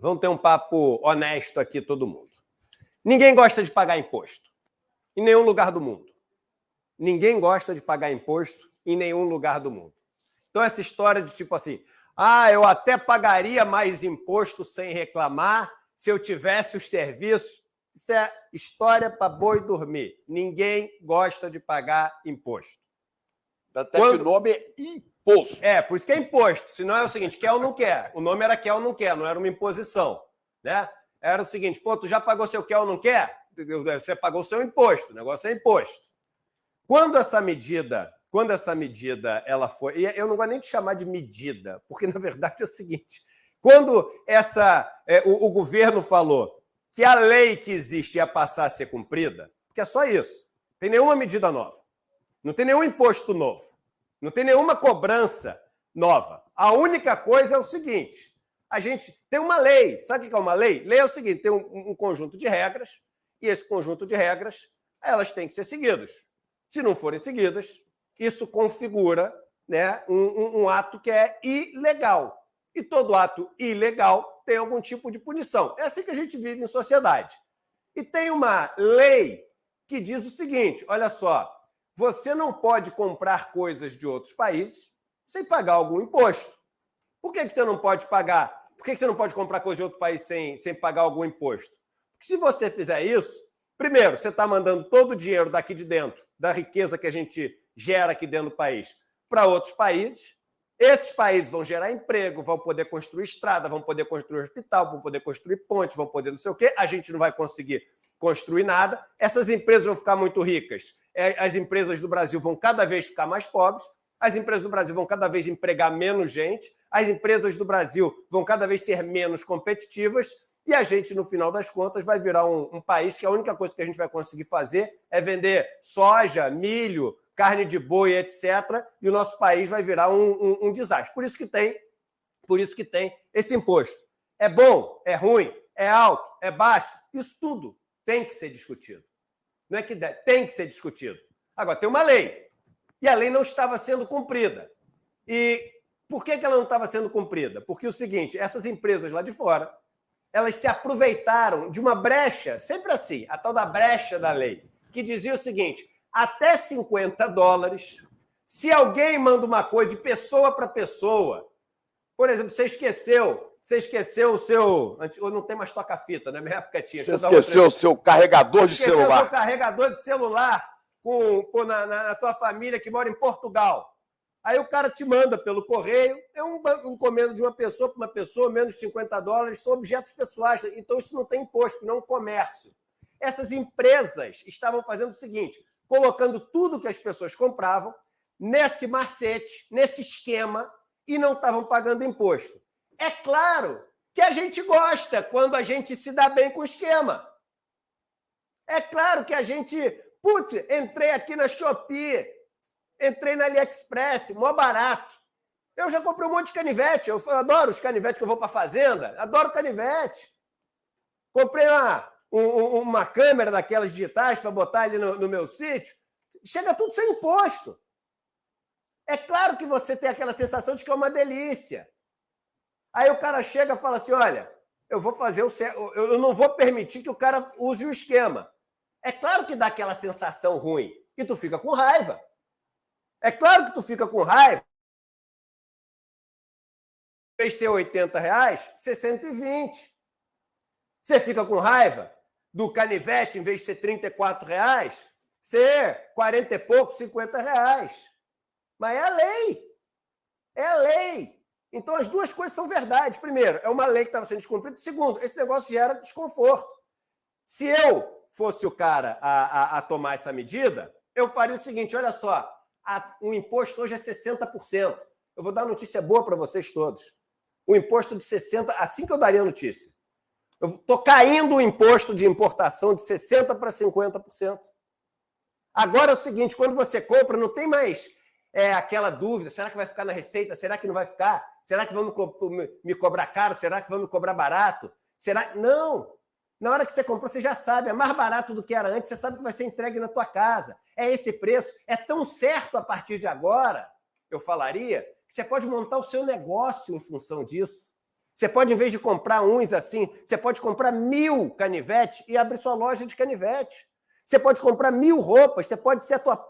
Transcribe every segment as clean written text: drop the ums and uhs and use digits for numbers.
Vamos ter um papo honesto aqui, todo mundo. Ninguém gosta de pagar imposto. Em nenhum lugar do mundo. Ninguém gosta de pagar imposto em nenhum lugar do mundo. Então, essa história de tipo assim, eu até pagaria mais imposto sem reclamar se eu tivesse os serviços. Isso é história para boi dormir. Ninguém gosta de pagar imposto. Até que o nome é imposto. Por isso que é imposto. Senão é o seguinte, quer ou não quer. O nome era quer ou não quer, não era uma imposição. Né? Era o seguinte, tu já pagou seu quer ou não quer? Você pagou o seu imposto, o negócio é imposto. Quando essa medida ela foi... E eu não gosto nem de chamar de medida, porque, na verdade, é o seguinte, quando o governo falou que a lei que existe ia passar a ser cumprida, porque é só isso, não tem nenhuma medida nova, não tem nenhum imposto novo, não tem nenhuma cobrança nova. A única coisa é o seguinte, a gente tem uma lei. Sabe o que é uma lei? Lei é o seguinte, tem um conjunto de regras, e esse conjunto de regras, elas têm que ser seguidas. Se não forem seguidas, isso configura, né, um ato que é ilegal. E todo ato ilegal tem algum tipo de punição. É assim que a gente vive em sociedade. E tem uma lei que diz o seguinte, olha só, você não pode comprar coisas de outros países sem pagar algum imposto. Por que você não pode pagar? Por que você não pode comprar coisas de outro país sem pagar algum imposto? Porque se você fizer isso, primeiro, você está mandando todo o dinheiro daqui de dentro, da riqueza que a gente gera aqui dentro do país, para outros países. Esses países vão gerar emprego, vão poder construir estrada, vão poder construir hospital, vão poder construir pontes, vão poder não sei o quê. A gente não vai conseguir construir nada. Essas empresas vão ficar muito ricas. As empresas do Brasil vão cada vez ficar mais pobres. As empresas do Brasil vão cada vez empregar menos gente. As empresas do Brasil vão cada vez ser menos competitivas. E a gente, no final das contas, vai virar um país que a única coisa que a gente vai conseguir fazer é vender soja, milho, carne de boi, etc. E o nosso país vai virar um desastre. Por isso que tem esse imposto. É bom? É ruim? É alto? É baixo? Isso tudo tem que ser discutido. Não é que tem que ser discutido. Agora, tem uma lei. E a lei não estava sendo cumprida. E por que ela não estava sendo cumprida? Porque é o seguinte, essas empresas lá de fora, elas se aproveitaram de uma brecha, sempre assim, a tal da brecha da lei, que dizia o seguinte, até $50, se alguém manda uma coisa de pessoa para pessoa, por exemplo, você esqueceu o seu... Não tem mais toca-fita, na minha época tinha. Você esqueceu o seu carregador de celular. Esqueceu o seu carregador de celular na tua família que mora em Portugal. Aí o cara te manda pelo correio, é um encomenda de uma pessoa para uma pessoa, menos de $50, são objetos pessoais. Então isso não tem imposto, não é um comércio. Essas empresas estavam fazendo o seguinte, colocando tudo que as pessoas compravam nesse macete, nesse esquema, e não estavam pagando imposto. É claro que a gente gosta quando a gente se dá bem com o esquema. É claro que a gente... Putz, entrei aqui na Shopee, entrei na AliExpress, mó barato. Eu já comprei um monte de canivete, eu adoro os canivetes que eu vou para a fazenda, adoro canivete. Comprei uma câmera daquelas digitais para botar ali no meu sítio, chega tudo sem imposto. É claro que você tem aquela sensação de que é uma delícia. Aí o cara chega e fala assim, olha, eu não vou permitir que o cara use o esquema. É claro que dá aquela sensação ruim e tu fica com raiva. É claro que tu fica com raiva. Em vez de ser R$80, ser 120. Você fica com raiva do canivete, em vez de ser R$34, ser 40 e pouco, R$50. Mas é a lei. É a lei. Então, as duas coisas são verdade. Primeiro, é uma lei que estava sendo descumprida. Segundo, esse negócio gera desconforto. Se eu fosse o cara a tomar essa medida, eu faria o seguinte, olha só, o imposto hoje é 60%. Eu vou dar notícia boa para vocês todos. O imposto de 60%, assim que eu daria a notícia. Eu estou caindo o imposto de importação de 60% para 50%. Agora é o seguinte, quando você compra, não tem mais aquela dúvida, será que vai ficar na receita? Será que não vai ficar? Será que vão me cobrar caro? Será que vão me cobrar barato? Não! Na hora que você comprou, você já sabe, é mais barato do que era antes, você sabe que vai ser entregue na tua casa. É esse preço, é tão certo a partir de agora, eu falaria, que você pode montar o seu negócio em função disso. Você pode, em vez de comprar uns assim, você pode comprar 1000 canivetes e abrir sua loja de canivete. Você pode comprar 1000 roupas, você pode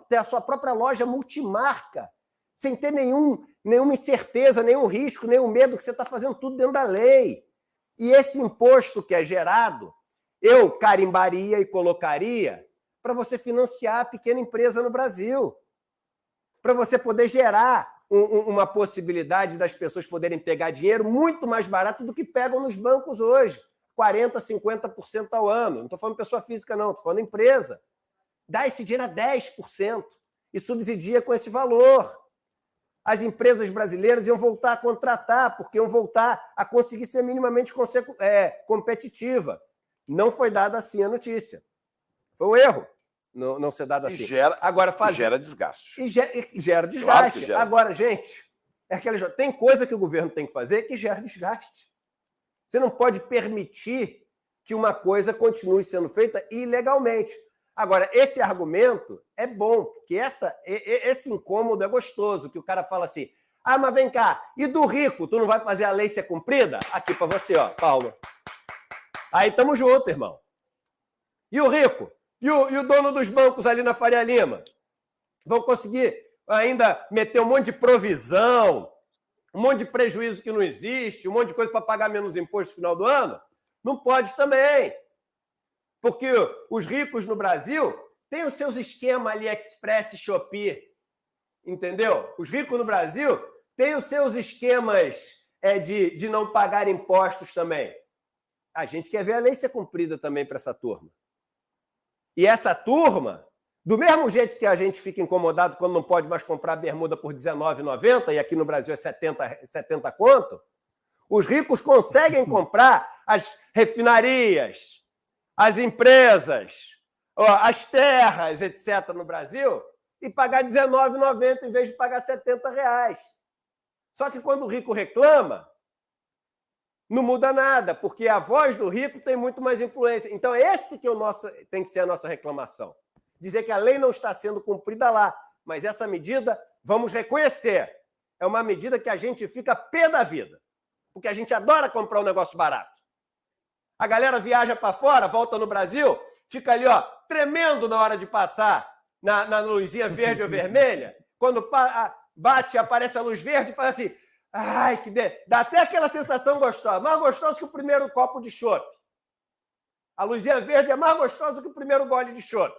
ter a sua própria loja multimarca, sem ter nenhuma incerteza, nenhum risco, nenhum medo, que você está fazendo tudo dentro da lei. E esse imposto que é gerado, eu carimbaria e colocaria para você financiar a pequena empresa no Brasil, para você poder gerar uma possibilidade das pessoas poderem pegar dinheiro muito mais barato do que pegam nos bancos hoje, 40%, 50% ao ano. Não estou falando pessoa física, não, estou falando empresa. Dá esse dinheiro a 10% e subsidia com esse valor. As empresas brasileiras iam voltar a contratar, porque iam voltar a conseguir ser minimamente competitiva. Não foi dada assim a notícia. Foi um erro não ser dada assim. Gera desgaste. E gera desgaste. Claro que gera. Agora, gente, tem coisa que o governo tem que fazer que gera desgaste. Você não pode permitir que uma coisa continue sendo feita ilegalmente. Agora, esse argumento é bom, porque esse incômodo é gostoso, que o cara fala assim, mas vem cá, e do rico, tu não vai fazer a lei ser cumprida? Aqui para você, ó, palma. Aí tamo junto, irmão. E o rico? E o dono dos bancos ali na Faria Lima? Vão conseguir ainda meter um monte de provisão, um monte de prejuízo que não existe, um monte de coisa para pagar menos imposto no final do ano? Não pode também. Porque os ricos no Brasil têm os seus esquemas AliExpress e Shopee. Entendeu? Os ricos no Brasil têm os seus esquemas de não pagar impostos também. A gente quer ver a lei ser cumprida também para essa turma. E essa turma, do mesmo jeito que a gente fica incomodado quando não pode mais comprar bermuda por R$19,90, e aqui no Brasil é 70 conto, os ricos conseguem comprar as refinarias, as empresas, as terras, etc., no Brasil, e pagar R$19,90 em vez de pagar R$70. Só que quando o rico reclama, não muda nada, porque a voz do rico tem muito mais influência. Então, esse que tem que ser a nossa reclamação. Dizer que a lei não está sendo cumprida lá, mas essa medida, vamos reconhecer, é uma medida que a gente fica pé da vida, porque a gente adora comprar um negócio barato. A galera viaja para fora, volta no Brasil, fica ali, ó, tremendo na hora de passar na luzinha verde ou vermelha. Quando bate, aparece a luz verde e fala assim, ai, dá até aquela sensação gostosa, mais gostosa que o primeiro copo de chopp. A luzinha verde é mais gostosa que o primeiro gole de chopp.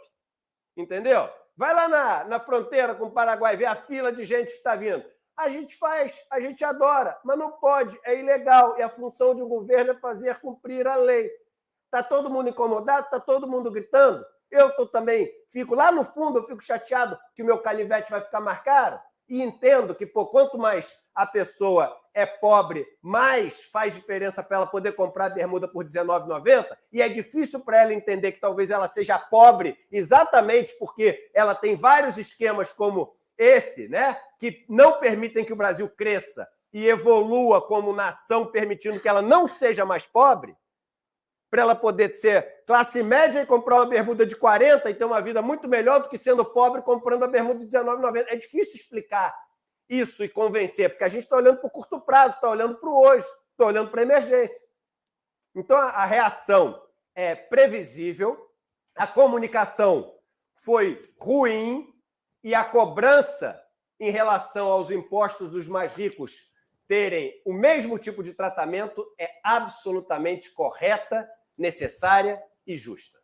Entendeu? Vai lá na fronteira com o Paraguai, ver a fila de gente que está vindo. A gente faz, a gente adora, mas não pode, é ilegal. E a função de um governo é fazer cumprir a lei. Está todo mundo incomodado, está todo mundo gritando. Eu também fico lá no fundo, eu fico chateado que o meu canivete vai ficar mais caro. E entendo que, quanto mais a pessoa é pobre, mais faz diferença para ela poder comprar a bermuda por R$19,90, e é difícil para ela entender que talvez ela seja pobre exatamente porque ela tem vários esquemas como esse, né, que não permitem que o Brasil cresça e evolua como nação, permitindo que ela não seja mais pobre, para ela poder ser classe média e comprar uma bermuda de 40 e ter uma vida muito melhor do que sendo pobre comprando a bermuda de R$19,90. É difícil explicar isso e convencer, porque a gente está olhando para o curto prazo, está olhando para o hoje, está olhando para a emergência. Então, a reação é previsível, a comunicação foi ruim e a cobrança em relação aos impostos dos mais ricos terem o mesmo tipo de tratamento é absolutamente correta, necessária e justa.